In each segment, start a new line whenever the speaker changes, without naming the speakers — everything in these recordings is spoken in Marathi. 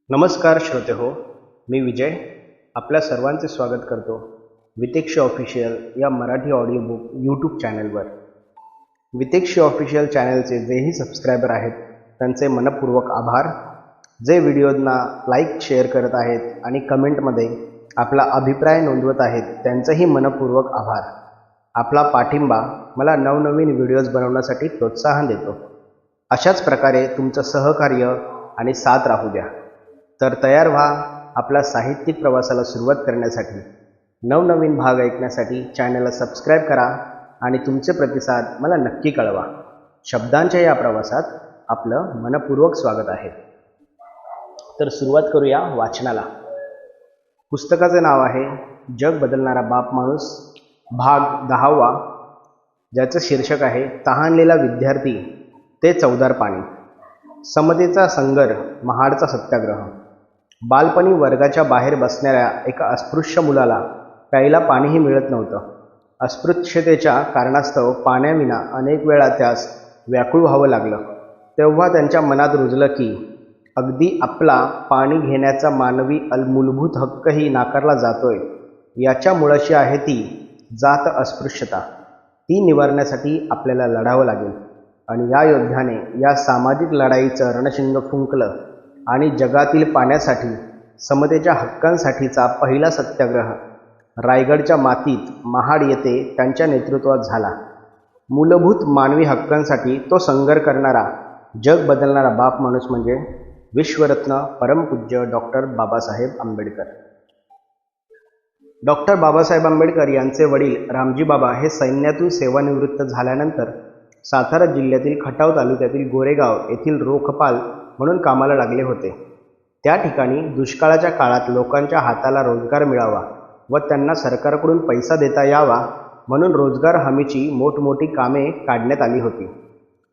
नमस्कार श्रोते हो, मी विजय आपल्या सर्वांचे स्वागत करतो वितेक्षी ऑफिशियल या मराठी ऑडिओ बुक यूट्यूब चॅनलवर. वितेक्षी ऑफिशियल चॅनलचे जेही सबस्क्रायबर आहेत त्यांचे मनपूर्वक आभार. जे व्हिडिओजना लाईक शेअर करत आहेत आणि कमेंटमध्ये आपला अभिप्राय नोंदवत आहेत त्यांचेही मनपूर्वक आभार. आपला पाठिंबा मला नवनवीन व्हिडिओज बनवण्यासाठी प्रोत्साहन देतो. अशाच प्रकारे तुमचं सहकार्य आणि साथ राहू द्या. तर तयार व्हा आपला साहित्यिक प्रवासाला सुरुवात करण्यासाठी. नवनवीन भाग ऐकण्यासाठी चॅनलला सबस्क्राईब करा आणि तुमचे प्रतिसाद मला नक्की कळवा. शब्दांच्या या प्रवासात आपलं मनपूर्वक स्वागत आहे. तर सुरुवात करूया वाचनाला. पुस्तकाचे नाव आहे जग बदलणारा बाप माणूस भाग 10वा, ज्याचं शीर्षक आहे तहानलेला विद्यार्थी ते चवदार पाणी. समतेचा संगर, महाडचा सत्याग्रह. बालपणी वर्गाच्या बाहेर बसणाऱ्या एका अस्पृश्य मुलाला प्यायला पाणीही मिळत नव्हतं. अस्पृश्यतेच्या कारणास्तव पाण्याविना अनेक वेळा त्यास व्याकुळ व्हावं लागलं. तेव्हा त्यांच्या मनात रुजलं की अगदी आपला पाणी घेण्याचा मानवी मूलभूत हक्कही नाकारला जातोय. याच्या मुळाशी आहे ती जात अस्पृश्यता. ती निवारण्यासाठी आपल्याला लढावं लागेल. आणि या योद्ध्याने या सामाजिक लढाईचं रणशिंग फुंकलं आणि जगातील पाण्यासाठी, समतेच्या हक्कांसाठीचा पहिला सत्याग्रह रायगडच्या मातीत महाड येथे त्यांच्या नेतृत्वात झाला. मूलभूत मानवी हक्कांसाठी तो संघर्ष करणारा, जग बदलणारा बाप माणूस म्हणजे विश्वरत्न परमपूज्य डॉक्टर बाबासाहेब आंबेडकर. डॉक्टर बाबासाहेब आंबेडकर यांचे वडील रामजी बाबा हे सैन्यातून सेवानिवृत्त झाल्यानंतर सातारा जिल्ह्यातील खटाव तालुक्यातील गोरेगाव येथील रोखपाल म्हणून कामाला लागले होते. त्या ठिकाणी दुष्काळाच्या काळात लोकांच्या हाताला रोजगार मिळावा व त्यांना सरकारकडून पैसा देता यावा म्हणून रोजगार हमीची मोठमोठी कामे काढण्यात आली होती.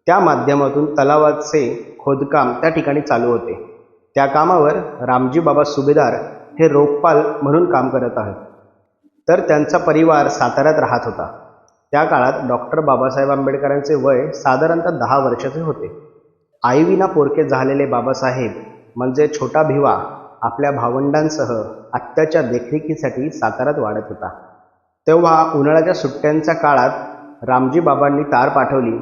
त्या माध्यमातून तलावाचे खोदकाम त्या ठिकाणी चालू होते. त्या कामावर रामजी बाबा सुभेदार हे रोखपाल म्हणून काम करत आहेत. तर त्यांचा परिवार साताऱ्यात राहत होता. त्या काळात डॉक्टर बाबासाहेब आंबेडकरांचे वय साधारणतः 10 वर्षाचे होते. आईविना पोरके झालेले बाबासाहेब म्हणजे छोटा भिवा आपल्या भावंडांसह आत्याच्या देखरेखीसाठी साताऱ्यात वाढत होता. तेव्हा उन्हाळ्याच्या सुट्ट्यांच्या काळात रामजी बाबांनी तार पाठवली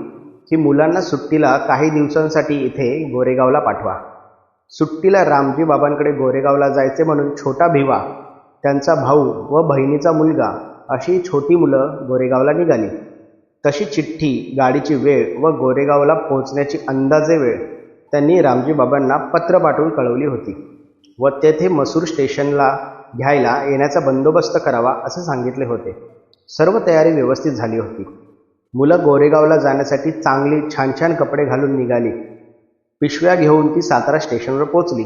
की मुलांना सुट्टीला काही दिवसांसाठी इथे गोरेगावला पाठवा. सुट्टीला रामजी बाबांकडे गोरेगावला जायचे म्हणून छोटा भिवा, त्यांचा भाऊ व बहिणीचा मुलगा अशी छोटी मुलं गोरेगावला निघाली. तशी चिठ्ठी, गाडीची वेळ व गोरेगावला पोहोचण्याची अंदाजे वेळ त्यांनी रामजी बाबांना पत्र पाठवून कळवली होती व तेथे मसूर स्टेशनला घ्यायला येण्याचा बंदोबस्त करावा असे सांगितले होते. सर्व तयारी व्यवस्थित झाली होती. मुलं गोरेगावला जाण्यासाठी चांगली छान छान कपडे घालून निघाली. पिशव्या घेऊन ती सातारा स्टेशनवर पोचली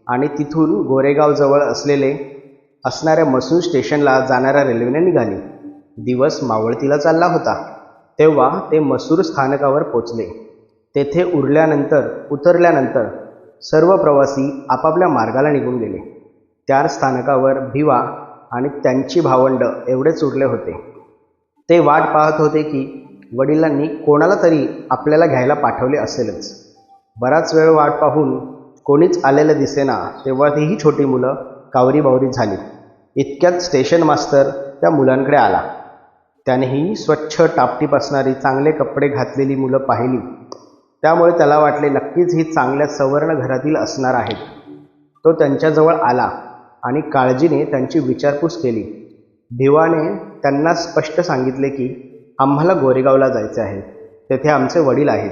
आणि तिथून गोरेगावजवळ असणाऱ्या मसूर स्टेशनला जाणाऱ्या रेल्वेने निघाली. दिवस मावळतीला चालला होता. तेव्हा ते मसूर स्थानकावर पोचले. तेथे उतरल्यानंतर सर्व प्रवासी आपापल्या मार्गाला निघून गेले. त्या स्थानकावर भिवा आणि त्यांची भावंड एवढेच उरले होते. ते वाट पाहत होते की वडिलांनी कोणाला तरी आपल्याला घ्यायला पाठवले असेलच. बराच वेळ वाट पाहून कोणीच आलेलं दिसेना. तेव्हा तीही छोटी मुलं कावरीबावरी झाली. इतक्यात स्टेशन मास्तर त्या मुलांकडे आला. त्यानेही स्वच्छ टापटीप असणारी, चांगले कपडे घातलेली मुलं पाहिली. त्यामुळे त्याला वाटले नक्कीच ही चांगल्या सवर्ण घरातील असणार आहेत. तो त्यांच्याजवळ आला आणि काळजीने त्यांची विचारपूस केली. भिवाने त्यांना स्पष्ट सांगितले की आम्हाला गोरेगावला जायचे आहे. तेथे आमचे वडील आहेत.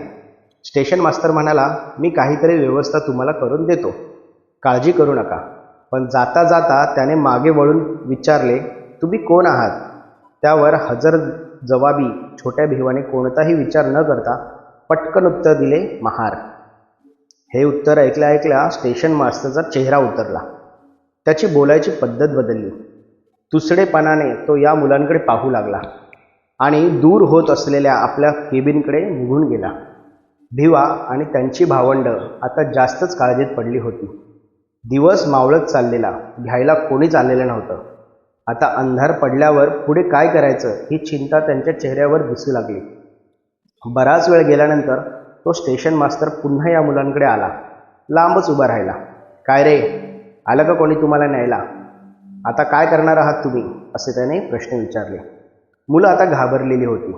स्टेशन मास्तर म्हणाला, मी काहीतरी व्यवस्था तुम्हाला करून देतो, काळजी करू नका. पण जाता जाता त्याने मागे वळून विचारले, तुम्ही कोण आहात? त्यावर हजर जवाबी छोट्या भिवाने कोणताही विचार न करता पटकन उत्तर दिले, महार. हे उत्तर ऐकल्या ऐकल्या स्टेशन मास्टरचा चेहरा उतरला. त्याची बोलायची पद्धत बदलली. तुसडेपणाने तो या मुलांकडे पाहू लागला आणि दूर होत असलेल्या आपल्या केबिनकडे निघून गेला. भिवा आणि त्यांची भावंड आता जास्तच काळजीत पडली होती. दिवस मावळत चाललेला, घ्यायला कोणीच आलेलं नव्हतं. आता अंधार पडल्यावर पुढे काय करायचं ही चिंता त्यांच्या चेहऱ्यावर दिसू लागली. बराच वेळ गेल्यानंतर तो स्टेशन मास्तर पुन्हा या मुलांकडे आला. लांबच उभा राहिला. काय रे, आलं का कोणी तुम्हाला न्यायला? आता काय करणार आहात तुम्ही, असे त्याने प्रश्न विचारले. मुलं आता घाबरलेली होती.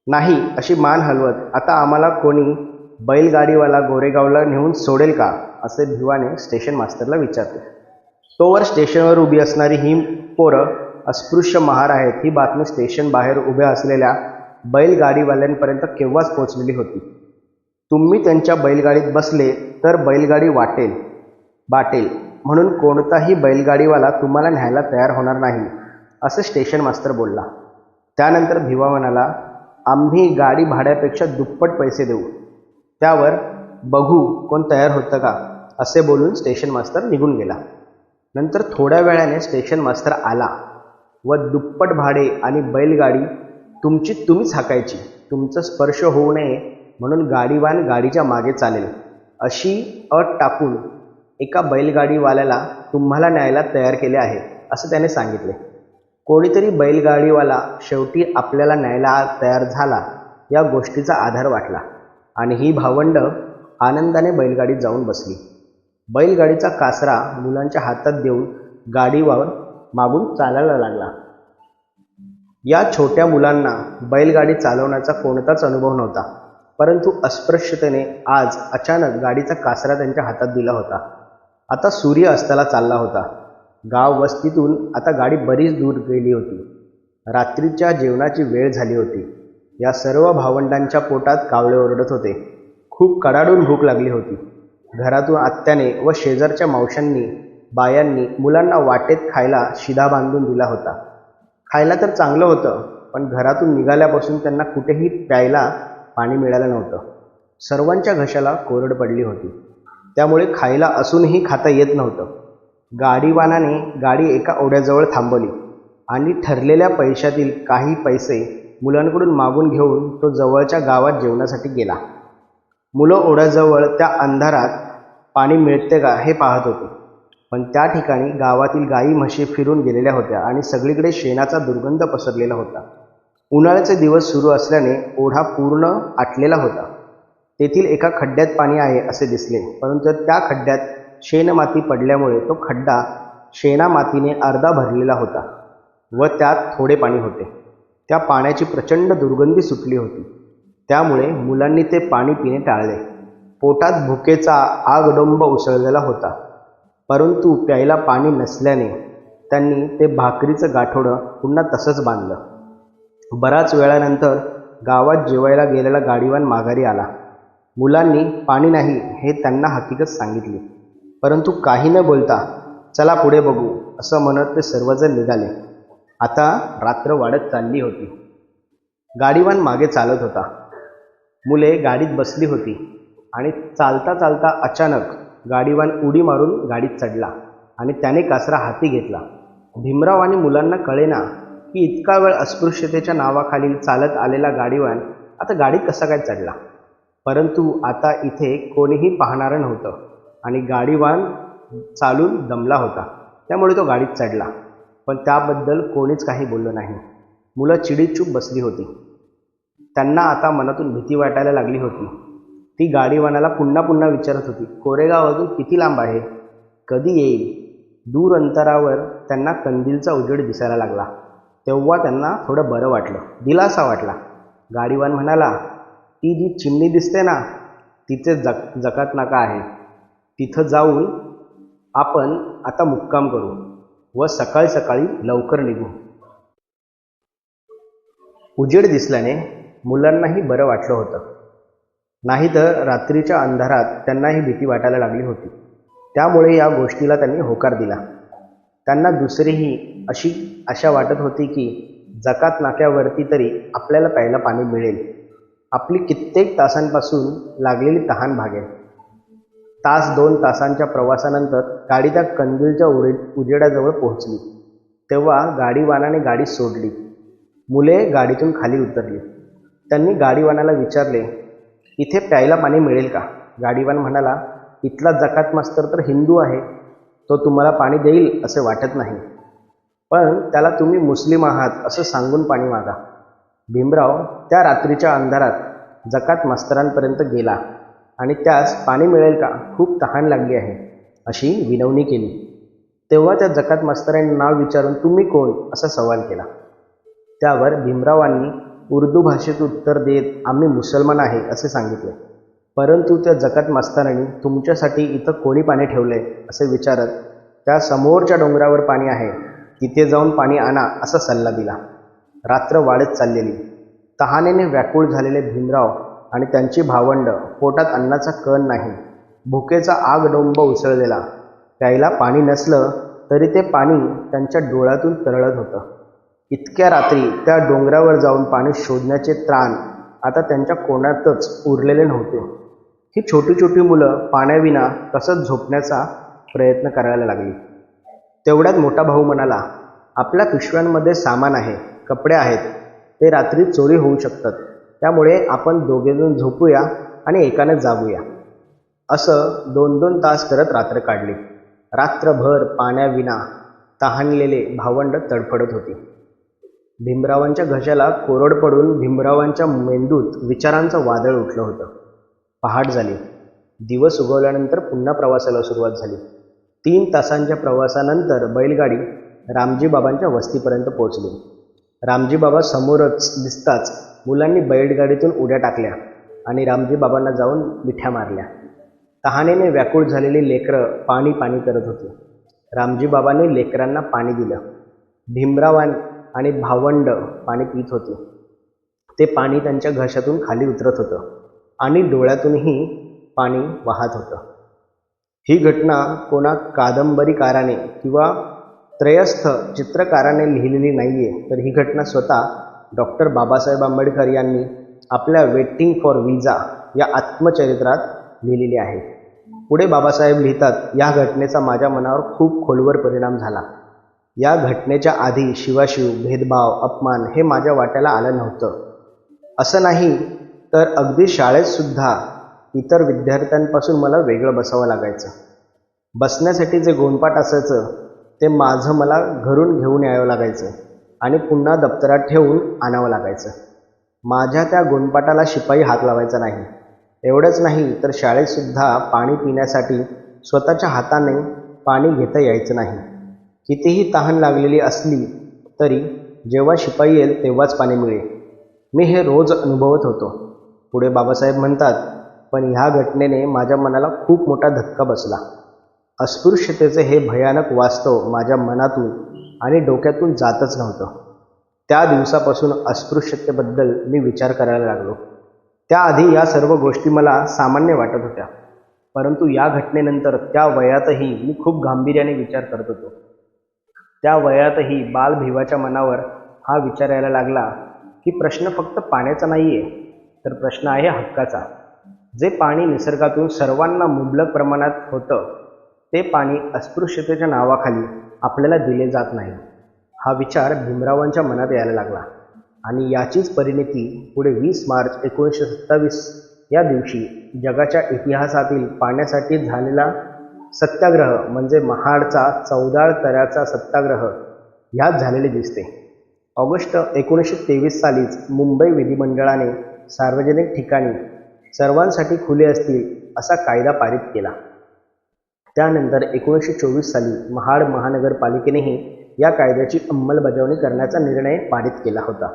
नाही अशी मान हलवत आता आम्हाला कोणी बैलगाडीवाला गोरेगावला नेऊन सोडेल का, असे भिवाने स्टेशन मास्तरला विचारले. तोवर स्टेशनवर उभी असणारी ही पोरं अस्पृश्य महार आहेत ही बातमी स्टेशन बाहेर उभ्या असलेल्या बैलगाडीवाल्यांपर्यंत केव्हाच पोचलेली होती. तुम्ही त्यांच्या बैलगाडीत बसले तर बैलगाडी बाटेल म्हणून कोणताही बैलगाडीवाला तुम्हाला न्यायला तयार होणार नाही, असे स्टेशन मास्तर बोलला. त्यानंतर भिवा म्हणाला, आम्ही गाडी भाड्यापेक्षा दुप्पट पैसे देऊ, त्यावर बघू कोण तयार होतं का, असे बोलून स्टेशन मास्तर निघून गेला. नंतर थोड्या वेळाने स्टेशन मास्तर आला व दुप्पट भाडे आणि बैलगाडी तुम्हीच हाकायची, तुमचा स्पर्श होऊ नये म्हणून गाडीवान गाडीच्या मागे चालेल, अशी अट टाकून एका बैलगाडीवाल्याला तुम्हाला न्यायला तयार केले आहे, असं त्याने सांगितले. कोणीतरी बैलगाडीवाला शेवटी आपल्याला न्यायला तयार झाला या गोष्टीचा आधार वाटला आणि ही भावंड आनंदाने बैलगाडीत जाऊन बसली. बैलगाडीचा कासरा मुलांच्या हातात देऊन गाडीवर मागून चालायला लागला. या छोट्या मुलांना बैलगाडी चालवण्याचा कोणताच अनुभव नव्हता, परंतु अस्पृश्यतेने आज अचानक गाडीचा कासरा त्यांच्या हातात दिला होता. आता सूर्य अस्ताला चालला होता. गाव वस्तीतून आता गाडी बरीच दूर गेली होती. रात्रीच्या जेवणाची वेळ झाली होती. या सर्व भावंडांच्या पोटात कावळे ओरडत होते. खूप कडाडून भूक लागली होती. घरातून आत्याने व शेजारच्या मावशांनी बायांनी मुलांना वाटेत खायला शिधा बांधून दिला होता. खायला तर चांगलं होतं, पण घरातून निघाल्यापासून त्यांना कुठेही प्यायला पाणी मिळालं नव्हतं. सर्वांच्या घशाला कोरड पडली होती, त्यामुळे खायला असूनही खाता येत नव्हतं. गाडीवानाने गाडी एका ओढ्याजवळ थांबवली आणि ठरलेल्या पैशातील काही पैसे मुलांकडून मागून घेऊन तो जवळच्या गावात जेवणासाठी गेला. मुलं ओढ्याजवळ त्या अंधारात पाणी मिळते का हे पाहत होते, पण त्या ठिकाणी गावातील गाई म्हशी फिरून गेलेल्या होत्या आणि सगळीकडे शेणाचा दुर्गंध पसरलेला होता. उन्हाळ्याचे दिवस सुरू असल्याने ओढा पूर्ण आटलेला होता. तेथील एका खड्ड्यात पाणी आहे असे दिसले, परंतु त्या खड्ड्यात शेणमाती पडल्यामुळे तो खड्डा शेणामातीने अर्धा भरलेला होता व त्यात थोडे पाणी होते. त्या पाण्याची प्रचंड दुर्गंधी सुटली होती, त्यामुळे मुलांनी ते पाणी पिणे टाळले. पोटात भुकेचा आगडोंब उसळलेला होता, परंतु प्यायला पाणी नसल्याने त्यांनी ते भाकरीचं गाठोडं पुन्हा तसंच बांधलं. बराच वेळानंतर गावात जेवायला गेलेला गाडीवान माघारी आला. मुलांनी पाणी नाही हे त्यांना हकीकत सांगितली, परंतु काही न बोलता चला पुढे बघू असं म्हणत ते सर्वजण निघाले. आता रात्र वाढत चालली होती. गाडीवान मागे चालत होता. मुले गाडीत बसली होती आणि चालता चालता अचानक गाडीवान उडी मारून गाडीत चढला आणि त्याने कासरा हाती घेतला. भीमराव आणि मुलांना कळेना की इतका वेळ अस्पृश्यतेच्या नावाखाली चालत आलेला गाडीवान आता गाडीत कसा काय चढला. परंतु आता इथे कोणीही पाहणारं नव्हतं आणि गाडीवान चालून दमला होता, त्यामुळे तो गाडीत चढला, पण त्याबद्दल कोणीच काही बोललं नाही. मुलं चिडीचूप बसली होती. त्यांना आता मनातून भीती वाटायला लागली होती. ती गाडीवानाला पुन्हा पुन्हा विचारत होती, कोरेगाव अजून किती लांब आहे, कधी येईल. दूर अंतरावर त्यांना कंदीलचा उजेड दिसायला लागला. तेव्हा त्यांना थोडं बरं वाटलं, दिलासा वाटला. गाडीवान म्हणाला, ती जी चिमणी दिसते ना, तिचे जकात नाका आहे, तिथं जाऊन आपण आता मुक्काम करू व सकाळी सकाळी लवकर निघू. उजेड दिसल्याने मुलांनाही बरं वाटलं होतं, नाहीतर रात्रीच्या अंधारात त्यांनाही भीती वाटायला लागली होती. त्यामुळे या गोष्टीला त्यांनी होकार दिला. त्यांना दुसरीही अशी आशा वाटत होती की जकात नाक्यावरती तरी आपल्याला प्यायला पाणी मिळेल. आपली कित्येक तासांपासून लागलेली तहान भागेल. तास 2 तासांच्या प्रवासानंतर गाडी त्या कंदीलच्या उजेडाजवळ पोहोचली. तेव्हा गाडीवानाने गाडी सोडली. मुले गाडीतून खाली उतरली. त्यांनी गाडीवानाला विचारले, इथे प्यायला पाणी मिळेल का. गाडीवान म्हणाला, इथला जकात मास्तर तर हिंदू आहे, तो तुम्हाला पाणी देईल असे वाटत नाही, पण त्याला तुम्ही मुस्लिम आहात असं सांगून पाणी मागा. भीमराव त्या रात्रीच्या अंधारात जकात मास्तरांपर्यंत गेला आणि त्यास पाणी मिळेल का, खूप तहान लागली आहे अशी विनवणी केली. तेव्हा त्या जकात मास्तरांनी नाव विचारून तुम्ही कोण असा सवाल केला. त्यावर भीमरावांनी उर्दू भाषेत उत्तर देत आम्ही मुसलमान आहे असे सांगितले. परंतु त्या जकात मास्तरांनी तुमच्यासाठी इथं कोणी पाणी ठेवले असे विचारत त्या समोरच्या डोंगरावर पाणी आहे, तिथे जाऊन पाणी आणा असा सल्ला दिला. रात्र वाढत चाललेली. तहानेने व्याकुळ झालेले भीमराव आणि त्यांची भावंड, पोटात अन्नाचा कण नाही, भुकेचा आगडोंब उसळलेला. प्यायला पाणी नसलं तरी ते पाणी त्यांच्या डोळ्यातून तरळत होतं. इतक्या रात्री त्या डोंगरावर जाऊन पाणी शोधण्याचे त्राण आता त्यांच्या कोणातच उरलेले नव्हते. ही छोटी छोटी मुलं पाण्याविना कसं झोपण्याचा प्रयत्न करायला लागली. तेवढ्यात मोठा भाऊ म्हणाला, आपल्या पिशव्यांमध्ये सामान आहे, कपडे आहेत, ते रात्री चोरी होऊ शकतात, त्यामुळे आपण दोघेजण झोपूया आणि एकाने जागूया. असं 2-2 तास करत रात्र काढली. रात्रभर पाण्याविना तहानलेले भावंड तडफडत होती. भीमरावांच्या घशाला कोरड पडून भीमरावांच्या मेंदूत विचारांचं वादळ उठलं होतं. पहाट झाली. दिवस उगवल्यानंतर पुन्हा प्रवासाला सुरुवात झाली. 3 तासांच्या प्रवासानंतर बैलगाडी रामजी बाबांच्या वस्तीपर्यंत पोहोचली. रामजी बाबा समोरच दिसताच मुलांनी बैलगाडीतून उड्या टाकल्या आणि रामजी बाबांना जाऊन मिठ्या मारल्या. तहानेने व्याकुळ झालेली लेकरं पाणी पाणी करत होती. रामजी बाबांनी लेकरांना पाणी दिलं. भीमरावां आणि भावंड पाणी पित होते. ते पाणी त्यांच्या घशातून खाली उतरत होतं आणि डोळ्यातूनही पाणी वाहत होतं. ही घटना कोणा कादंबरीकाराने किंवा त्रयस्थ चित्रकाराने लिहिलेली नाही आहे, तर ही घटना स्वतः डॉक्टर बाबासाहेब आंबेडकर यांनी आपल्या वेटिंग फॉर विजा या आत्मचरित्रात लिहिलेली आहे. पुढे बाबासाहेब लिहितात, या घटनेचा माझ्या मनावर खूप खोलवर परिणाम झाला. या घटनेच्या आधी शिवाशिव, भेदभाव, अपमान हे माझ्या वाट्याला आलं नव्हतं. असं नाही तर अगदी शाळेतसुद्धा इतर विद्यार्थ्यांपासून मला वेगळं बसावं लागायचं. बसण्यासाठी जे गोंडपाट असायचं ते माझं मला घरून घेऊन यावं लागायचं आणि पुन्हा दप्तरात ठेवून आणावं लागायचं. माझ्या त्या गोंडपाटाला शिपाई हात लावायचा नाही. एवढंच नाही तर शाळेतसुद्धा पाणी पिण्यासाठी स्वतःच्या हाताने पाणी घेता यायचं नाही. कितीही तहान लागलेली असली तरी जेव्हा शिपाई येईल तेव्हाच पाणी मिळेल. मी हे रोज अनुभवत होतो. पुढे बाबासाहेब म्हणतात, पण ह्या घटनेने माझ्या मनाला खूप मोठा धक्का बसला. अस्पृश्यतेचे हे भयानक वास्तव माझ्या मनातून आणि डोक्यातून जातच नव्हतं. त्या दिवसापासून अस्पृश्यतेबद्दल मी विचार करायला लागलो. त्याआधी या सर्व गोष्टी मला सामान्य वाटत होत्या, परंतु या घटनेनंतर त्या वयातही मी खूप गांभीर्याने विचार करत होतो. त्या वयातही बालभिवाच्या मनावर हा विचार यायला लागला की प्रश्न फक्त पाण्याचा नाही आहे, तर प्रश्न आहे हक्काचा. जे पाणी निसर्गातून सर्वांना मुबलक प्रमाणात होतं, ते पाणी अस्पृश्यतेच्या नावाखाली आपल्याला दिले जात नाही. हा विचार भीमरावांच्या मनात यायला लागला आणि याचीच परिणती पुढे 20 मार्च 1927 या दिवशी जगाच्या इतिहासातील पाण्यासाठी झालेला सत्याग्रह म्हणजे महाडचा 14 तऱ्याचा सत्याग्रह ह्यात झालेले दिसते. ऑगस्ट 1923 सालीच मुंबई विधिमंडळाने सार्वजनिक ठिकाणी सर्वांसाठी खुले असतील असा कायदा पारित केला. त्यानंतर 1924 साली महाड महानगरपालिकेनेही या कायद्याची अंमलबजावणी करण्याचा निर्णय पारित केला होता,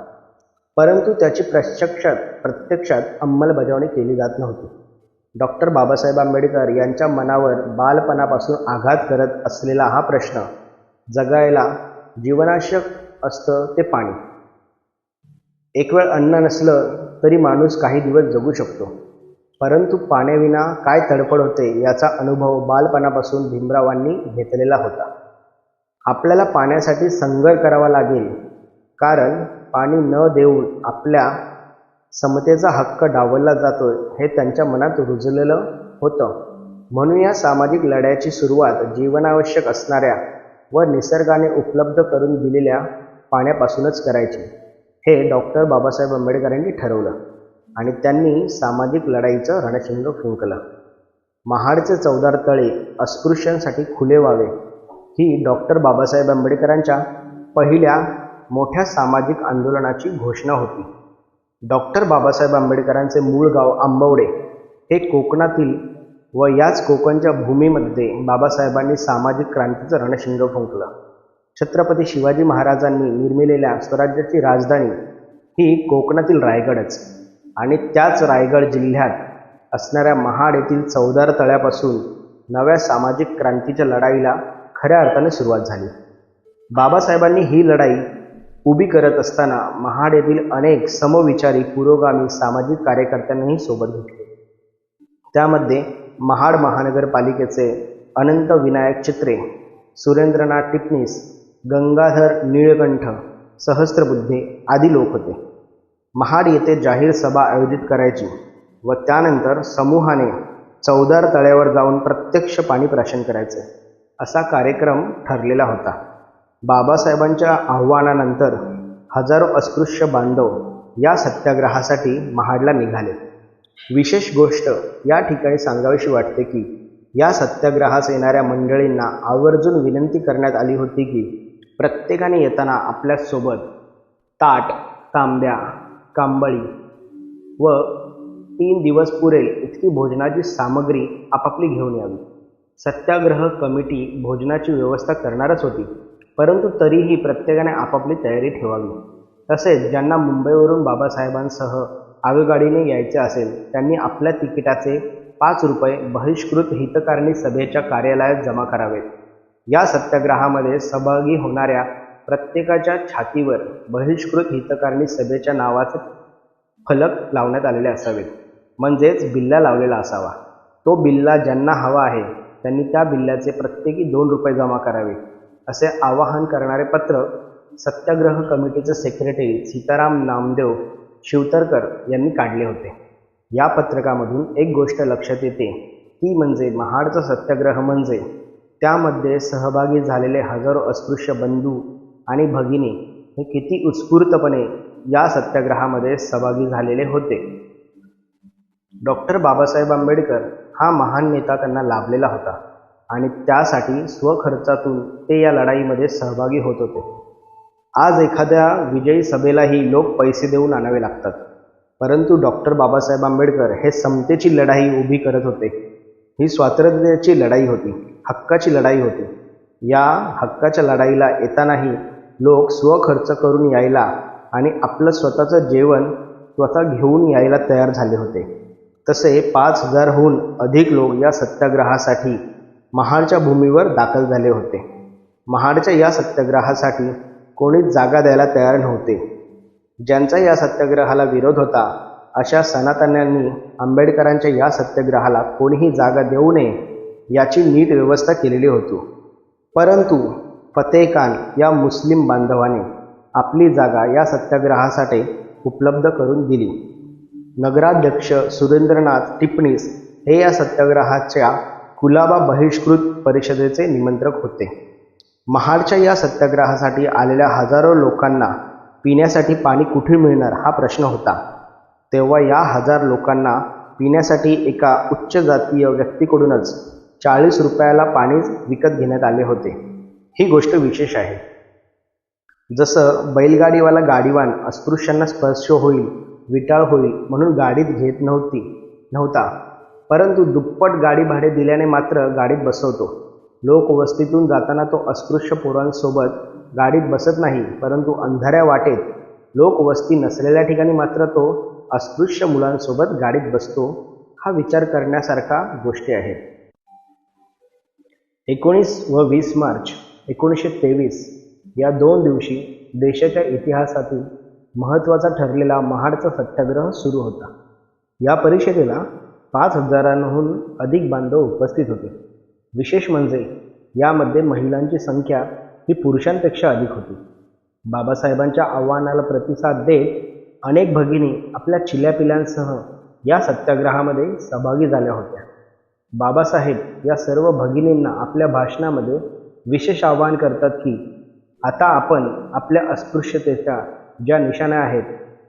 परंतु त्याची प्रत्यक्षात अंमलबजावणी केली जात नव्हती. डॉक्टर बाबासाहेब आंबेडकर यांच्या मनावर बालपणापासून आघात करत असलेला हा प्रश्न, जगायला जीवनावश्यक असतं ते पाणी. एक वेळ अन्न नसलं तरी माणूस काही दिवस जगू शकतो, परंतु पाण्याविना काय तडफड होते याचा अनुभव बालपणापासून भीमरावांनी घेतलेला होता. आपल्याला पाण्यासाठी संघर्ष करावा लागेल, कारण पाणी न देऊन आपल्या समतेचा हक्क डावलला जातोय हे त्यांच्या मनात रुजलेलं होतं. म्हणून या सामाजिक लढ्याची सुरुवात जीवनावश्यक असणाऱ्या व निसर्गाने उपलब्ध करून दिलेल्या पाण्यापासूनच करायची हे डॉक्टर बाबासाहेब आंबेडकरांनी ठरवलं आणि त्यांनी सामाजिक लढाईचं रणशिंग फुंकलं. महाडचे 14 तळे अस्पृश्यांसाठी खुले व्हावे ही डॉक्टर बाबासाहेब आंबेडकरांच्या पहिल्या मोठ्या सामाजिक आंदोलनाची घोषणा होती. डॉक्टर बाबासाहेब आंबेडकरांचे मूळ गाव आंबवडे हे कोकणातील व याच कोकणच्या भूमीमध्ये बाबासाहेबांनी सामाजिक क्रांतीचं रणशिंग फुंकलं. छत्रपती शिवाजी महाराजांनी निर्मिलेल्या स्वराज्याची राजधानी ही कोकणातील रायगडच आणि त्याच रायगड जिल्ह्यात असणाऱ्या महाड येथील चवदार तळ्यापासून नव्या सामाजिक क्रांतीच्या लढाईला खऱ्या अर्थाने सुरुवात झाली. बाबासाहेबांनी ही लढाई उभी करत असताना महाड येथील अनेक समविचारी पुरोगामी सामाजिक कार्यकर्त्यांनाही सोबत घेतले. त्यामध्ये महाड महानगरपालिकेचे अनंत विनायक चित्रे, सुरेंद्रनाथ टिपणीस, गंगाधर नीळकंठ सहस्त्रबुद्धे आदी लोक होते. महाड येथे जाहीर सभा आयोजित करायची व त्यानंतर समूहाने चवदार तळ्यावर जाऊन प्रत्यक्ष पाणी प्राशन करायचे असा कार्यक्रम ठरलेला होता. बाबासाहेबांच्या आव्हानानंतर हजारो अस्पृश्य बांधव या सत्याग्रहासाठी महाडला निघाले. विशेष गोष्ट या ठिकाणी सांगावीशी वाटते की या सत्याग्रहास येणाऱ्या मंडळींना आवर्जून विनंती करण्यात आली होती की प्रत्येकाने येताना आपल्यासोबत ताट, तांब्या, कांबळी व 3 दिवस पुरेल इतकी भोजनाची सामग्री आपापली घेऊन यावी. सत्याग्रह कमिटी भोजनाची व्यवस्था करणारच होती, परंतु तरीही प्रत्येकाने आपापली तयारी ठेवावी. तसेच ज्यांना मुंबईवरून बाबासाहेबांसह आगगाडीने यायचे असेल त्यांनी आपल्या तिकिटाचे 5 रुपये बहिष्कृत हितकारणी सभेच्या कार्यालयात जमा करावेत. या सत्याग्रहामध्ये सहभागी होणाऱ्या प्रत्येकाच्या छातीवर बहिष्कृत हितकारणी सभेच्या नावाचे फलक लावण्यात आलेले असावेत, म्हणजेच बिल्ला लावलेला असावा. तो बिल्ला ज्यांना हवा आहे त्यांनी त्या बिल्ल्याचे प्रत्येकी 2 रुपये जमा करावे असे आवाहन करणारे पत्र सत्याग्रह कमिटीचे सेक्रेटरी सीताराम नामदेव शिवतरकर यांनी काढले होते. या पत्रकामधून एक गोष्ट लक्षात येते ती म्हणजे महाडचा सत्याग्रह म्हणजे त्यामध्ये सहभागी झालेले हजारो अस्पृश्य बंधू आणि भगिनी हे किती उत्स्फूर्तपणे या सत्याग्रहामध्ये सहभागी झालेले होते. डॉक्टर बाबासाहेब आंबेडकर हा महान नेता त्यांना लाभलेला होता आणि त्यासाठी स्वखर्चातून ते या लढाईमध्ये सहभागी होत होते. आज एखाद्या विजयी सभेलाही लोक पैसे देऊन आणावे लागतात, परंतु डॉक्टर बाबासाहेब आंबेडकर हे समतेची लढाई उभी करत होते. ही स्वातंत्र्याची लढाई होती, हक्काची लढाई होती. या हक्काच्या लढाईला येतानाही लोक स्वखर्च करून यायला आणि आपलं स्वतःचं जेवण स्वतः घेऊन यायला तयार झाले होते. तसे 5,000हून अधिक लोक या सत्याग्रहासाठी महाडच्या भूमीवर दाखल झाले होते. महाडच्या या सत्याग्रहासाठी कोणीच जागा द्यायला तयार नव्हते. ज्यांचा या सत्याग्रहाला विरोध होता अशा सनातन्यांनी आंबेडकरांच्या या सत्याग्रहाला कोणीही जागा देऊ नये याची नीट व्यवस्था केलेली होती. परंतु फतेह खान या मुस्लिम बांधवाने आपली जागा या सत्याग्रहासाठी उपलब्ध करून दिली. नगराध्यक्ष सुरेंद्रनाथ टिपणीस हे या सत्याग्रहाच्या कुलाबा बहिष्कृत परिषदेचे निमंत्रक होते. महाडच्या या सत्याग्रहासाठी आलेल्या हजारो लोकांना पिण्यासाठी पाणी कुठे मिळणार हा प्रश्न होता. तेव्हा या 1000 लोकांना पिण्यासाठी एका उच्च जातीय व्यक्तीकडूनच 40 रुपयाला पाणी विकत घेण्यात आले होते. ही गोष्ट विशेष आहे. जसं बैलगाडीवाला गाडीवान अस्पृश्यांना स्पर्श होईल, विटाळ होईल म्हणून गाडीत घेत नव्हता, परंतु दुप्पट गाडी भाडे दिल्याने मात्र गाडीत बसवतो. लोकवस्तीतून जाताना तो अस्पृश्य पोरांसोबत गाडीत बसत नाही, परंतु अंधाऱ्या वाटेत लोकवस्ती नसलेल्या ठिकाणी मात्र तो अस्पृश्य मुलांसोबत गाडीत बसतो. हा विचार करण्यासारखा गोष्टी आहेत. 19 व 20 मार्च 1923 या 2 दिवशी देशाच्या इतिहासातील महत्त्वाचा ठरलेला महाडचा सत्याग्रह सुरू होता. या परिषदेला 5,000हून अधिक बांधव उपस्थित होते. विशेष म्हणजे यामध्ये महिलांची संख्या ही पुरुषांपेक्षा अधिक होती. बाबासाहेबांच्या आव्हानाला प्रतिसाद देत अनेक भगिनी आपल्या चिल्यापिल्यांसह या सत्याग्रहामध्ये सहभागी झाल्या होत्या. बाबासाहेब या सर्व भगिनींना आपल्या भाषणामध्ये विशेष आवाहन करतात की आता आपण आपल्या अस्पृश्यतेच्या ज्या निशाण्या आहेत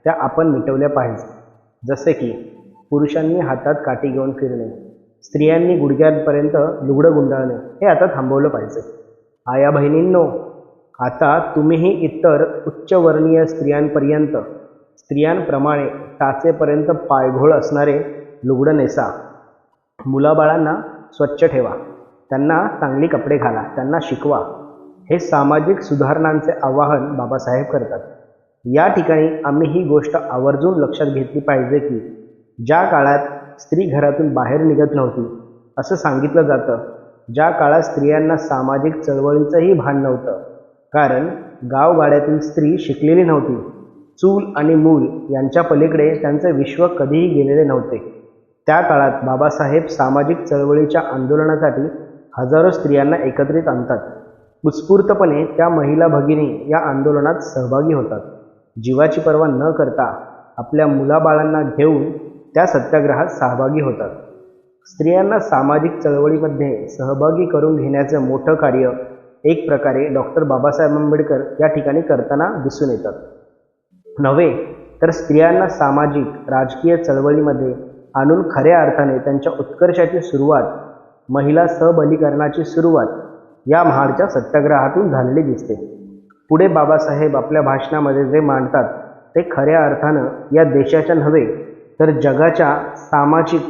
त्या आपण मिटवल्या पाहिजे. जसे की पुरुषांनी हातात काठी घेऊन फिरणे, स्त्रियांनी गुडघ्यांपर्यंत लुगडं गुंडाळणे हे आता थांबवलं पाहिजे. आया बहिणींनो, आता तुम्हीही इतर उच्चवर्णीय स्त्रियांप्रमाणे टाचेपर्यंत पायघोळ असणारे लुगडं नेसा. मुलाबाळांना स्वच्छ ठेवा, त्यांना चांगली कपडे घाला, त्यांना शिकवा, हे सामाजिक सुधारणांचे आवाहन बाबासाहेब करतात. या ठिकाणी आम्ही ही गोष्ट आवर्जून लक्षात घेतली पाहिजे की ज्या काळात स्त्री घरातून बाहेर निघत नव्हती असं सांगितलं जातं, ज्या काळात स्त्रियांना सामाजिक चळवळीचंही भान नव्हतं, कारण गावगाड्यातील स्त्री शिकलेली नव्हती, चूल आणि मूल यांच्या पलीकडे त्यांचे विश्व कधीही गेलेले नव्हते, त्या काळात बाबासाहेब सामाजिक चळवळीच्या आंदोलनासाठी हजारो स्त्रियांना एकत्रित आणतात. उत्स्फूर्तपणे त्या महिला भगिनी या आंदोलनात सहभागी होतात. जीवाची पर्वा न करता आपल्या मुलाबाळांना घेऊन त्या सत्याग्रहात सहभागी होतात. स्त्रियांना सामाजिक चळवळीमध्ये सहभागी करून घेण्याचे मोठं कार्य एक प्रकारे डॉक्टर बाबासाहेब आंबेडकर या ठिकाणी करताना दिसून येतात. नव्हे तर स्त्रियांना सामाजिक राजकीय चळवळीमध्ये आणून खऱ्या अर्थाने त्यांच्या उत्कर्षाची सुरुवात, महिला सबलीकरणाची सुरुवात या महाडच्या सत्याग्रहातून झालेली दिसते. पुढे बाबासाहेब आपल्या भाषणामध्ये जे मांडतात ते खऱ्या अर्थानं या देशाच्या नव्हे तर जगाच्या सामाजिक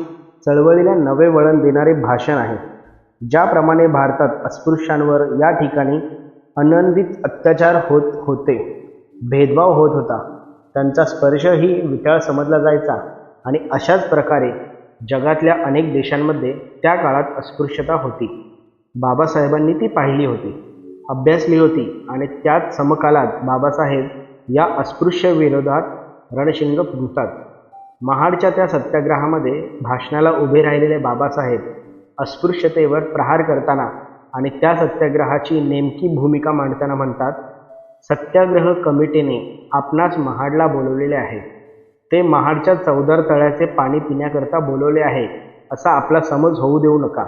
चळवळीला नवे वळण देणारे भाषण आहे. ज्याप्रमाणे भारतात अस्पृश्यांवर या ठिकाणी अनन्वित अत्याचार होत होते, भेदभाव होत होता, त्यांचा स्पर्शही विटाळ समजला जायचा आणि अशाच प्रकारे जगातल्या अनेक देशांमध्ये त्या काळात अस्पृश्यता होती. बाबासाहेबांनी ती पाहिली होती, अभ्यासली होती आणि त्याच समकालात बाबासाहेब या अस्पृश्य विरोधात रणशिंग फुंकतात. महाडच्या त्या सत्याग्रहामध्ये भाषणाला उभे राहिलेले बाबासाहेब अस्पृश्यतेवर प्रहार करताना आणि त्या सत्याग्रहाची नेमकी भूमिका मांडताना म्हणतात, सत्याग्रह कमिटीने आपणास महाडला बोलवलेले आहे. ते महाडच्या चवदार तळ्याचे पाणी पिण्याकरता बोलवले आहे असा आपला समज होऊ देऊ नका.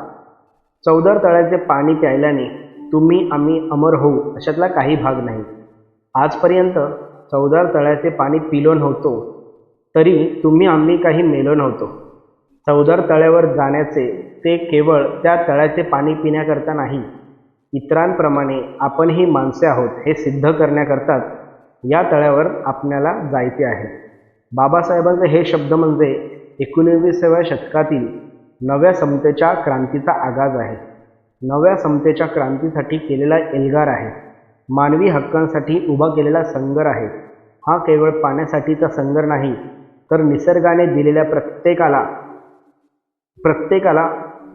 चवदार तळ्याचे पाणी प्यायल्याने तुम्ही आम्ही अमर होऊ अशातला काही भाग नाही. आजपर्यंत चवदार तळ्याचे पाणी पिलो नव्हतो तरी तुम्ही आम्ही काही मेलो नव्हतो. चवदार तळ्यावर जाण्याचे ते केवळ त्या तळ्याचे पाणी पिण्याकरता नाही, इतरांप्रमाणे आपणही माणसे आहोत हे सिद्ध करण्याकरताच या तळ्यावर आपल्याला जायचे आहे. बाबासाहेबांचे हे शब्द म्हणजे 19व्या शतकातील नव्या समतेच्या क्रांतीचा आगाज आहे. नव्या समतेच्या क्रांतीसाठी केलेला एल्गार आहे. मानवी हक्कांसाठी उभा केलेला संघर्ष आहे. हा केवळ पाण्यासाठीचा संघर्ष नाही तर निसर्गाने दिलेल्या प्रत्येकाला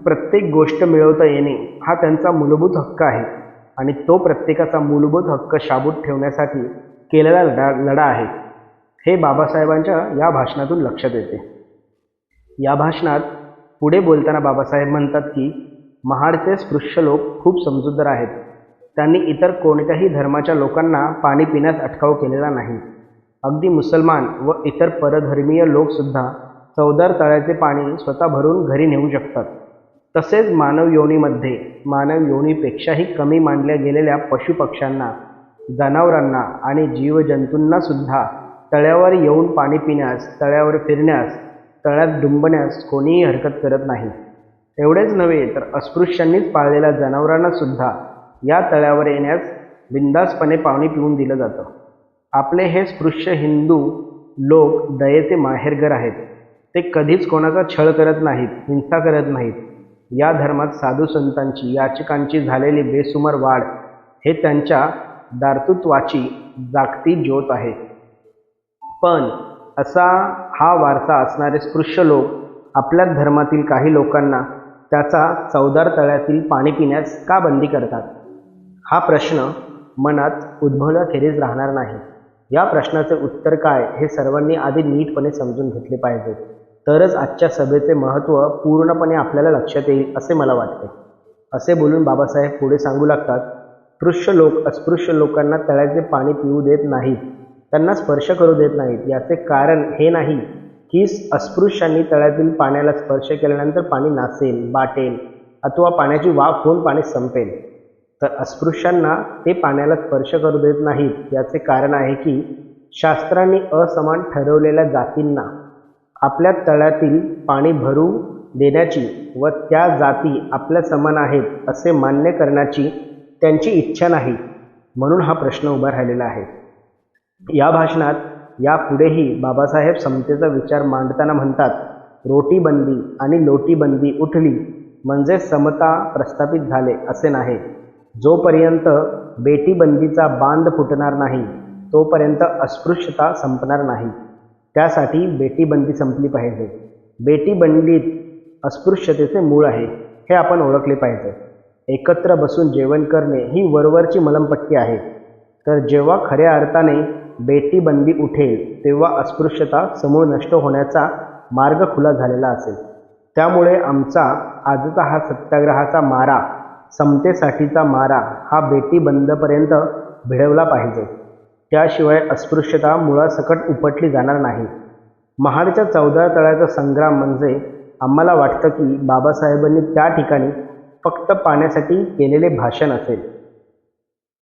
प्रत्येक गोष्ट मिळवता येणे हा त्यांचा मूलभूत हक्क आहे आणि तो प्रत्येकाचा मूलभूत हक्क शाबूत ठेवण्यासाठी केलेला लढा आहे, हे बाबासाहेबांच्या या भाषणातून लक्षात येते. या भाषणात पुढे बोलताना बाबासाहेब म्हणतात की महाडचे स्पृश्य लोक खूप समजूतदार आहेत. त्यांनी इतर कोणत्याही धर्माच्या लोकांना पाणी पिण्यास अटकाव केलेला नाही. अगदी मुसलमान व इतर परधर्मीय लोकसुद्धा चवदार तळ्याचे पाणी स्वतः भरून घरी नेऊ शकतात. तसेच मानव योनीमध्ये मानव योनीपेक्षाही कमी मानल्या गेलेल्या पशुपक्ष्यांना, जनावरांना आणि जीवजंतूंना सुद्धा तळ्यावर येऊन पाणी पिण्यास, तळ्यावर फिरण्यास, तळ्यात डुंबण्यास कोणीही हरकत करत नाही. एवढेच नव्हे तर अस्पृश्यांनीच पाळलेल्या जनावरांना सुद्धा या तळ्यावर येण्यास बिनधास्तपणे पाणी पिऊन दिलं जातं. आपले हे स्पृश्य हिंदू लोक दयेचे माहेरघर आहेत. ते कधीच कोणाचा छळ करत नाहीत, हिंसा करत नाहीत. या धर्मात साधू संतांची, याचकांची झालेली बेसुमार वाढ हे त्यांच्या दातृत्वाची जागती ज्योत आहे. पण असा हा वारसा असणारे स्पृश्य लोक आपल्या धर्मातील काही लोकांना त्याचा चवदार तळ्यातील पाणी पिण्यास का बंदी करतात? हा प्रश्न मनात उद्भवल्याखेरीज राहणार नाही. या प्रश्नाचे उत्तर काय हे सर्वांनी आधी नीटपणे समजून घेतले पाहिजे, तरच आजच्या सभेचे महत्त्व पूर्णपणे आपल्याला लक्षात येईल असे मला वाटते. असे बोलून बाबासाहेब पुढे सांगू लागतात, स्पृश्य लोक अस्पृश्य लोकांना तळ्याचे पाणी पिऊ देत नाहीत, त्यांना स्पर्श करू देत नाहीत. याचे कारण हे नाही की अस्पृश्यांनी तळ्यातील पाण्याला स्पर्श केल्यानंतर पाणी नासेल, बाटेल अथवा पाण्याची वाफ होऊन पाणी संपेल. तर अस्पृश्यांना ते पाण्याला स्पर्श करू देत नाहीत याचे कारण आहे की शास्त्रांनी असमान ठरवलेल्या जातींना आपल्या तळ्यातील पाणी भरू देण्याची व त्या जाती आपल्या समान आहेत असे मान्य करण्याची त्यांची इच्छा नाही, म्हणून हा प्रश्न उभा राहिलेला आहे. या भाषणात यापुढेही बाबासाहेब समतेचा विचार मांडताना म्हणतात, रोटीबंदी आणि लोटीबंदी उठली म्हणजे समता प्रस्थापित झाले असे नाही. जोपर्यंत बेटीबंदीचा बांध फुटणार नाही तोपर्यंत अस्पृश्यता संपणार नाही. त्यासाठी बेटीबंदी संपली पाहिजे. बेटीबंदीत अस्पृश्यतेचे मूळ आहे हे आपण ओळखले पाहिजे. एकत्र बसून जेवण करणे ही वरवरची मलमपट्टी आहे. तर जेव्हा खऱ्या अर्थाने बेटीबंदी उठेल तेव्हा अस्पृश्यता समूळ नष्ट होण्याचा मार्ग खुला झालेला असेल. त्यामुळे आमचा आजचा हा सत्याग्रहाचा मारा, समतेसाठीचा मारा हा बेटीबंदीपर्यंत भिडवला पाहिजे. त्याशिवाय अस्पृश्यता मुळासकट उपटली जाणार नाही. महाडच्या 14 तळ्याचा संग्राम म्हणजे आम्हाला वाटतं की बाबासाहेबांनी त्या ठिकाणी फक्त पाण्यासाठी केलेले भाषण असेल.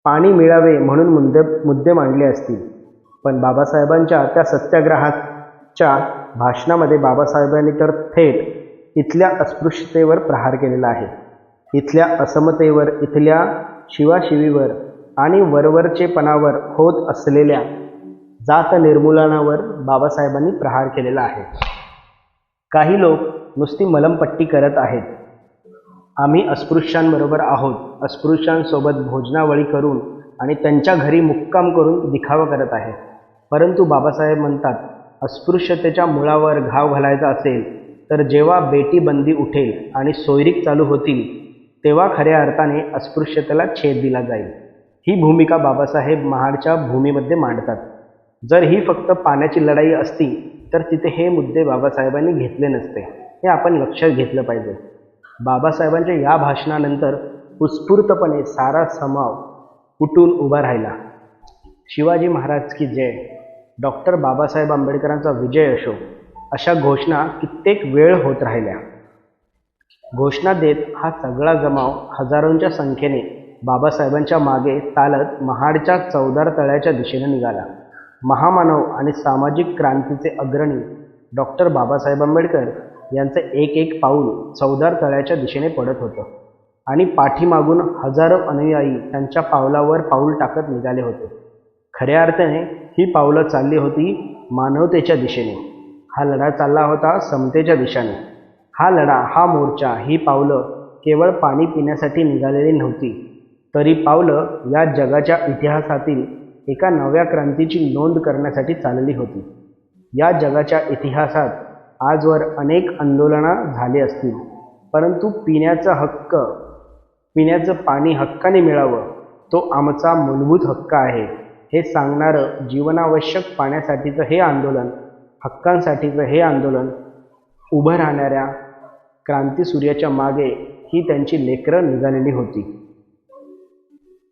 पाणी मिळावे म्हणून मुद्दे मांडले असतील. पण बाबासाहेबांच्या त्या सत्याग्रहाच्या भाषणामध्ये बाबासाहेबांनी तर थेट इथल्या अस्पृश्यतेवर प्रहार केलेला आहे. इथल्या असमतेवर, इथल्या शिवाशिवीवर आणि वरवरचेपणावर होत असलेल्या जात निर्मूलनावर बाबासाहेबांनी प्रहार केलेला आहे. काही लोक नुसती मलमपट्टी करत आहेत. आम्ही अस्पृश्यांबरोबर आहोत, अस्पृश्यांसोबत भोजनावळी करून आणि त्यांच्या घरी मुक्काम करून दिखावा करत आहे. परंतु बाबासाहेब म्हणतात, अस्पृश्यतेच्या मुळावर घाव घालायचा असेल तर जेव्हा बेटीबंदी उठेल आणि सोयरीक चालू होतील तेव्हा खऱ्या अर्थाने अस्पृश्यतेला छेद दिला जाईल. ही भूमिका बाबासाहेब महाडच्या भूमीमध्ये मांडतात. जर ही फक्त पाण्याची लढाई असती तर तिथे हे मुद्दे बाबासाहेबांनी घेतले नसते. हे आपण लक्षात घेतलं पाहिजे. बाबासाहेबांच्या या भाषणानंतर उत्स्फूर्तपणे सारा समाव उठून उभा राहिला. शिवाजी महाराज की जय, डॉक्टर बाबासाहेब आंबेडकरांचा विजय असो, अशा घोषणा कित्येक वेळ होत राहिल्या. घोषणा देत हा सगळा जमाव हजारोंच्या संख्येने बाबासाहेबांच्या मागे चालत महाडच्या 14 तळ्याच्या दिशेने निघाला. महामानव आणि सामाजिक क्रांतीचे अग्रणी डॉक्टर बाबासाहेब आंबेडकर यांचे एक एक पाऊल 14 तळ्याच्या दिशेने पडत होतं आणि पाठीमागून हजारो अनुयायी त्यांच्या पावलावर पाऊल टाकत निघाले होते. खऱ्या अर्थाने ही पावलं चालली होती मानवतेच्या दिशेने. हा लढा चालला होता समतेच्या दिशेने. हा लढा, हा मोर्चा, ही पावलं केवळ पाणी पिण्यासाठी निघालेली नव्हती, तरी पावलं या जगाच्या इतिहासातील एका नव्या क्रांतीची नोंद करण्यासाठी चालली होती. या जगाच्या इतिहासात आजवर अनेक आंदोलनं झाली असतील, परंतु पिण्याचं पाणी हक्काने मिळावं, तो आमचा मूलभूत हक्क आहे हे सांगणारं जीवनावश्यक पाण्यासाठीचं हे आंदोलन, हक्कांसाठीचं हे आंदोलन, उभं राहणाऱ्या क्रांतीसूर्याच्या मागे ही त्यांची लेकरं निघालेली होती.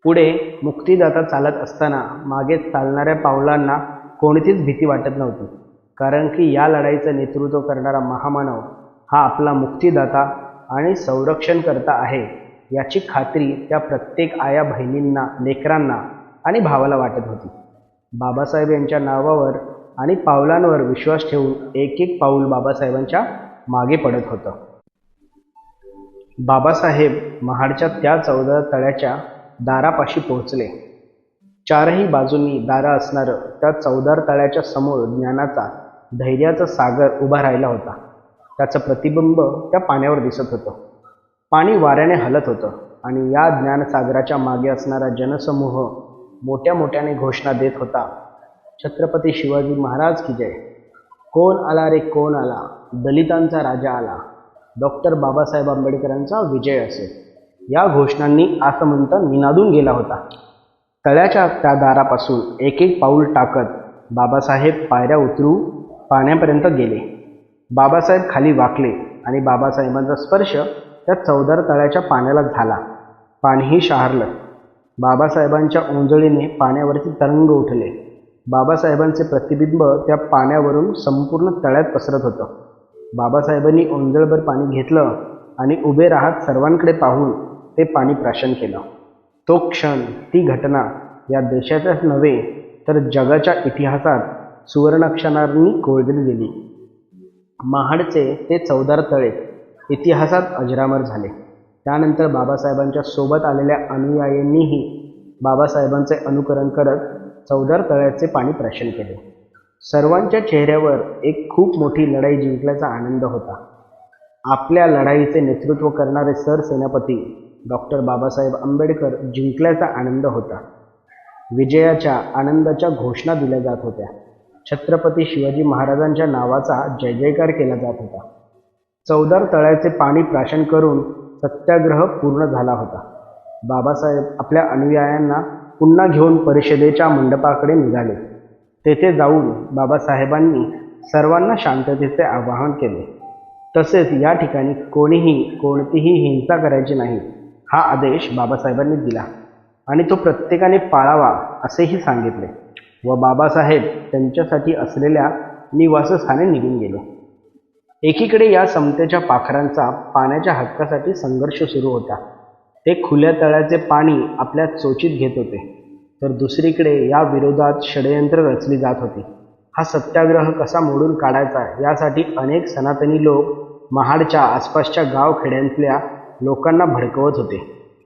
पुढे मुक्तिदाता चालत असताना मागे चालणाऱ्या पावलांना कोणतीच भीती वाटत नव्हती. कारण की या लढाईचं नेतृत्व करणारा महामानव हा आपला मुक्तिदाता आणि संरक्षणकर्ता आहे याची खात्री त्या प्रत्येक आया बहिणींना, लेकरांना आणि भावाला वाटत होती. बाबासाहेब यांच्या नावावर आणि पावलांवर विश्वास ठेवून एक एक पाऊल बाबासाहेबांच्या मागे पडत होतं. बाबासाहेब महाडच्या त्या 14 तळ्याच्या दारापाशी पोहोचले. चारही बाजूंनी दारं असणारं त्या 14 तळ्याच्या समोर ज्ञानाचा, धैर्याचा सागर उभा राहिला होता. त्याचं प्रतिबिंब त्या पाण्यावर दिसत होतं. पाणी वाऱ्याने हलत होतं आणि या ज्ञानसागराच्या मागे असणारा जनसमूह मोठ्या मोठ्याने घोषणा देत होता, छत्रपती शिवाजी महाराज की जय, कोण आला रे कोण आला, दलितांचा राजा आला, डॉक्टर बाबासाहेब आंबेडकरांचा विजय असेल. या घोषणांनी आसमंत निनादून गेला होता. तळ्याच्या त्या दारापासून एक एक पाऊल टाकत बाबासाहेब पायऱ्या उतरू पाण्यापर्यंत गेले. बाबासाहेब खाली वाकले आणि बाबासाहेबांचा स्पर्श त्या 14 तळ्याच्या पाण्याला झाला. पाणीही शहारलं. बाबासाहेबांच्या ओंजळीने पाण्यावरती तरंग उठले. बाबासाहेबांचे प्रतिबिंब त्या पाण्यावरून संपूर्ण तळ्यात पसरत होतं. बाबासाहेबांनी ओंजळभर पाणी घेतलं आणि उभे राहत सर्वांकडे पाहून ते पाणी प्राशन केलं. तो क्षण, ती घटना या देशाच्याच नव्हे तर जगाच्या इतिहासात सुवर्णाक्षरांनी कोरली गेली. महाडचे ते 14 तळे इतिहासात अजरामर झाले. त्यानंतर बाबासाहेबांच्या सोबत आलेल्या अनुयायांनीही बाबासाहेबांचे अनुकरण करत 14 तळ्याचे पाणी प्राशन केले. सर्वांच्या चेहऱ्यावर एक खूप मोठी लढाई जिंकल्याचा आनंद होता. आपल्या लढाईचे नेतृत्व करणारे सरसेनापती डॉक्टर बाबासाहेब आंबेडकर जिंकल्याचा आनंद होता. विजयाच्या आनंदाच्या घोषणा दिल्या जात होत्या. छत्रपती शिवाजी महाराजांच्या नावाचा जय जयकार केला जात होता. चवदार तळ्याचे पाणी प्राशन करून सत्याग्रह पूर्ण झाला होता. बाबासाहेब आपल्या अनुयायांना पुन्हा घेऊन परिषदेच्या मंडपाकडे निघाले. तेथे जाऊन बाबासाहेबांनी सर्वांना शांततेचे आवाहन केले. तसेच या ठिकाणी कोणतीही हिंसा करायची नाही हा आदेश बाबासाहेबांनी दिला आणि तो प्रत्येकाने पाळावा असेही सांगितले व बाबासाहेब त्यांच्यासाठी असलेल्या निवासस्थानी निघून गेले. एकीकडे या समतेच्या पाखरांचा पाण्याच्या हक्कासाठी संघर्ष सुरू होता. ते खुल्या तळ्याचे पाणी आपल्या चोचीत घेत होते, तर दुसरीकडे या विरोधात षडयंत्र रचली जात होती. हा सत्याग्रह कसा मोडून काढायचा यासाठी अनेक सनातनी लोक महाडच्या आसपासच्या गावखेड्यांतल्या लोकांना भडकवत होते.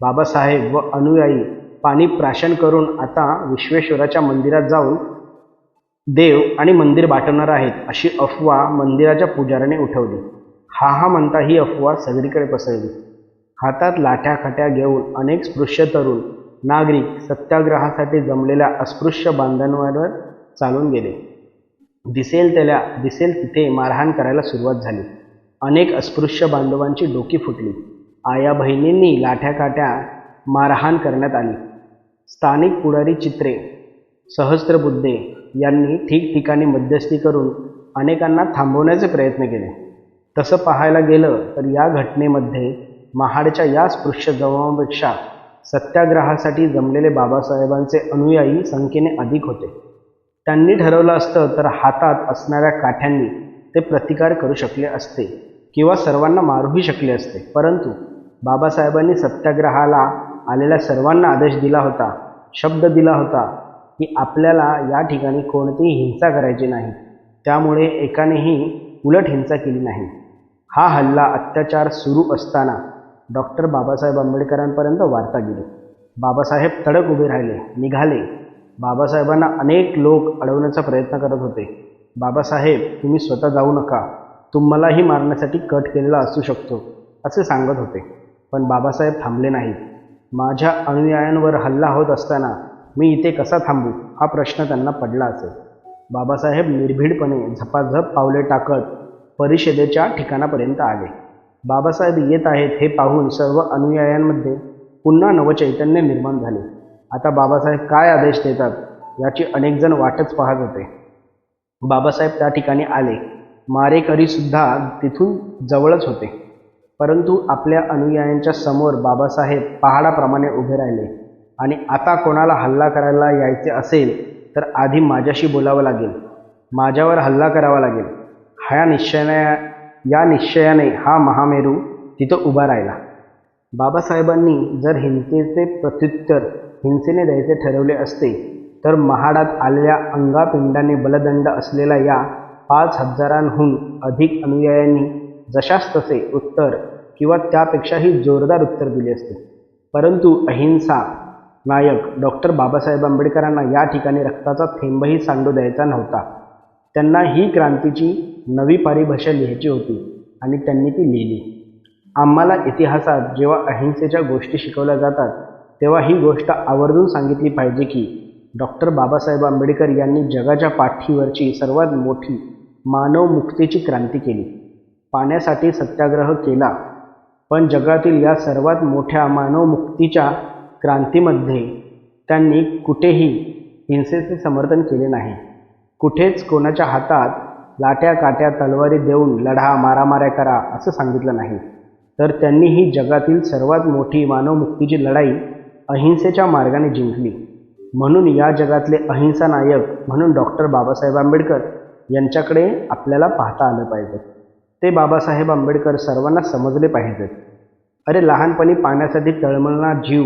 बाबासाहेब व अनुयायी पाणी प्राशन करून आता विश्वेश्वराच्या मंदिरात जाऊन देव आणि मंदिर बाटवणार आहेत अशी अफवा मंदिराच्या पुजाऱ्याने उठवली. हा म्हणता ही अफवा सगळीकडे पसरली. हातात लाठ्या खाट्या घेऊन अनेक स्पृश्य तरुण नागरिक सत्याग्रहासाठी जमलेल्या अस्पृश्य बांधवांवर चालून गेले. दिसेल तिथे मारहाण करायला सुरुवात झाली. अनेक अस्पृश्य बांधवांची डोकी फुटली. आया बहिणींनी लाठ्या काट्या मारहाण करण्यात आली. स्थानिक पुढारी चित्रे सहस्त्रबुद्धे यांनी ठिकठिकाणी मध्यस्थी करून अनेकांना थांबवण्याचे प्रयत्न केले. तसं पाहायला गेलं तर या घटनेमध्ये महाडच्या या स्पृश्य जमावापेक्षा सत्याग्रहासाठी जमलेले बाबासाहेबांचे अनुयायी संख्येने अधिक होते. त्यांनी ठरवलं असतं तर हातात असणाऱ्या काठ्यांनी ते प्रतिकार करू शकले असते किंवा सर्वांना मारूही शकले असते. परंतु बाबासाहेबांनी सत्याग्रहाला आलेल्या सर्वांना आदेश दिला होता, शब्द दिला होता की आपल्याला या ठिकाणी कोणतीही हिंसा करायची नाही. त्यामुळे एकानेही उलट हिंसा केली नाही. हा हल्ला अत्याचार सुरू असताना डॉक्टर बाबासाहेब आंबेडकरांपर्यंत वार्ता गेली. बाबासाहेब तडक उभे राहिले, निघाले. बाबासाहेबांना अनेक लोक अडवण्याचा प्रयत्न करत होते. बाबासाहेब, तुम्ही स्वतः जाऊ नका, तुम्हालाही मारण्यासाठी कट केलेला असू शकतो असे सांगत होते. पण बाबासाहेब थांबले नाहीत. माझ्या अनुयायांवर हल्ला होत असताना मी इथे कसा थांबू हा प्रश्न त्यांना पडला असेल. बाबासाहेब निर्भीडपणे झपाझप पावले टाकत परिषदेच्या ठिकाणापर्यंत आले. बाबासाहेब येत आहेत हे पाहून सर्व अनुयायांमध्ये पुन्हा नवचैतन्य निर्माण झाले. आता बाबासाहेब काय आदेश देतात याची अनेक जण वाटच पाहत होते. बाबासाहेब त्या ठिकाणी आले. मारेकरीसुद्धा तिथून जवळच होते. परंतु आपल्या अनुयायांच्या समोर बाबासाहेब पहाडाप्रमाणे उभे राहिले आणि आता कोणाला हल्ला करायला यायचे असेल तर आधी माझ्याशी बोलावं लागेल, माझ्यावर हल्ला करावा लागेल. या निश्चयाने हा महामेरू तिथं उभा राहिला. बाबासाहेबांनी जर हिंसेचे प्रत्युत्तर हिंसेने द्यायचे ठरवले असते तर महाडात आलेल्या अंगापिंडाने बलदंड असलेल्या या 5,000हून अधिक अनुयायांनी जशास तसे उत्तर किंवा त्यापेक्षाही जोरदार उत्तर दिले असते. परंतु अहिंसा नायक डॉक्टर बाबासाहेब आंबेडकरांना या ठिकाणी रक्ताचा थेंबही सांडू द्यायचा नव्हता. त्यांना ही क्रांतीची नवी परिभाषा लिहायची होती आणि त्यांनी ती लिहिली. आम्हाला इतिहासात जेव्हा अहिंसेच्या गोष्टी शिकवल्या जातात तेव्हा ही गोष्ट आवर्जून सांगितली पाहिजे की डॉक्टर बाबासाहेब आंबेडकर यांनी जगाच्या पाठीवरची सर्वात मोठी मानव मुक्तीची क्रांती केली. पाण्यासाठी सत्याग्रह केला, पण जगातील या सर्वात मोठ्या मानव मुक्तीच्या क्रांतीमध्ये त्यांनी कुठेही हिंसेचे समर्थन केले नाही. कुठेच कोणाच्या हातात लाट्या काट्या तलवारी देऊन लढा, मारामाऱ्या करा असं सांगितलं नाही. तर त्यांनी ही जगातील सर्वात मोठी मानवमुक्तीची लढाई अहिंसेच्या मार्गाने जिंकली. म्हणून या जगातले अहिंसा नायक म्हणून डॉक्टर बाबासाहेब आंबेडकर यांच्याकडे आपल्याला पाहता आलं पाहिजे. ते बाबासाहेब आंबेडकर सर्वांना समजले पाहिजेत. अरे, लहानपणी पाण्यासाठी तळमळणारा जीव,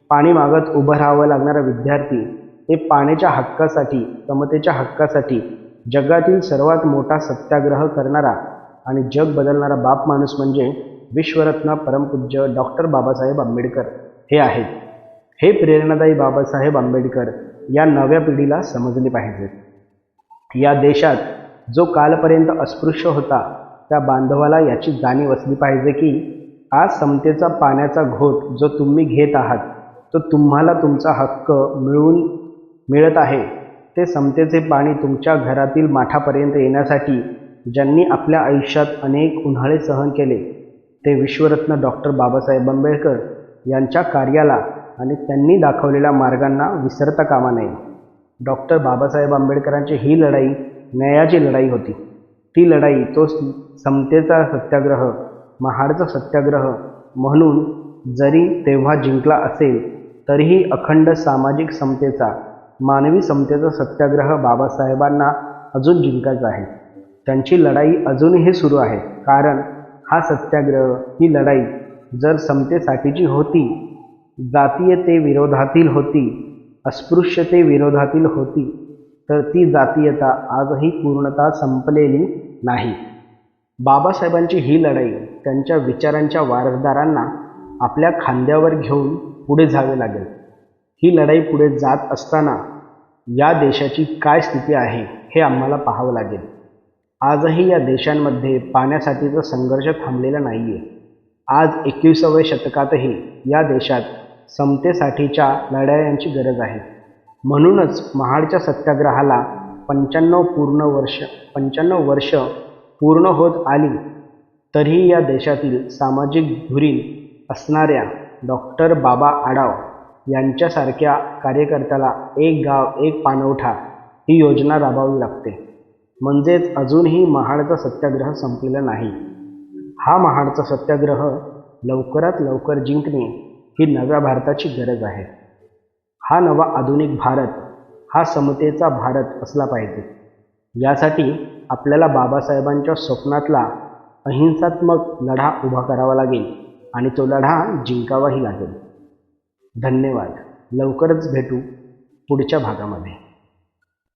पाणी मागत उभं राहावं लागणारा विद्यार्थी, ते पाण्याच्या हक्कासाठी, समतेच्या हक्कासाठी जगातील सर्वात मोठा सत्याग्रह करणारा आणि जग बदलणारा बाप माणूस म्हणजे विश्वरत्न परमपूज्य डॉक्टर बाबासाहेब आंबेडकर हे आहेत. हे प्रेरणादायी बाबासाहेब आंबेडकर या नव्या पिढीला समजले पाहिजेत. या देशात जो कालपर्यंत अस्पृश्य होता त्या बांधवाला याची जाणीव असली पाहिजे की आज समतेचा पाण्याचा घोट जो तुम्ही घेत आहात तो तुम्हाला तुमचा हक्क मिळत आहे. ते समतेचे पाणी तुमच्या घरातील माठापर्यंत येण्यासाठी ज्यांनी आपल्या आयुष्यात अनेक उन्हाळे सहन केले ते विश्वरत्न डॉक्टर बाबासाहेब आंबेडकर यांच्या कार्याला आणि त्यांनी दाखवलेल्या मार्गांना विसरता कामा नये. डॉक्टर बाबासाहेब आंबेडकरांची ही लढाई न्यायाची लढाई होती. ती लढाई तो समतेचा सत्याग्रह, महाडचा सत्याग्रह म्हणून जरी तेव्हा जिंकला असेल तरीही अखंड सामाजिक समतेचा, मानवी समतेचा सत्याग्रह बाबासाहेबांना अजून जिंकायचा आहे. त्यांची लढाई अजूनही सुरू आहे. कारण हा सत्याग्रह, ही लढाई जर समतेसाठीची होती, जातीयतेविरोधातील होती, अस्पृश्यतेविरोधातील होती, तर ती जातीयता आजही पूर्णतः संपलेली नाही. बाबासाहेबांची ही लढाई त्यांच्या विचारांच्या वारसदारांना आपल्या खांद्यावर घेऊन पुढे जावे लागेल. ही लढाई पुढे जात असताना या देशाची काय स्थिती आहे हे आम्हाला पाहावं लागेल. आजही या देशांमध्ये पाण्यासाठीचा संघर्ष थांबलेला नाही आहे. आज 21व्या शतकातही या देशात समतेसाठीच्या लढायांची गरज आहे. म्हणूनच महाडच्या सत्याग्रहाला 95 वर्ष पूर्ण होत आली तरीही या देशातील सामाजिक धुरीण असणाऱ्या डॉक्टर बाबा आढाव यांच्यासारख्या कार्यकर्त्याला एक गाव एक पाणवठा ही योजना राबवावी लागते. म्हणजेच अजूनही महाडचा सत्याग्रह संपलेला नाही. हा महाडचा सत्याग्रह लवकरात लवकर जिंकणे ही नव्या भारताची गरज आहे. हा नवा आधुनिक भारत हा समतेचा भारत असला पाहिजे. यासाठी आपल्याला बाबासाहेबांच्या स्वप्नातला अहिंसात्मक लढा उभा करावा लागेल आणि तो लढा जिंकावाही लागेल. धन्यवाद. लवकरच भेटू पुढच्या भागामध्ये.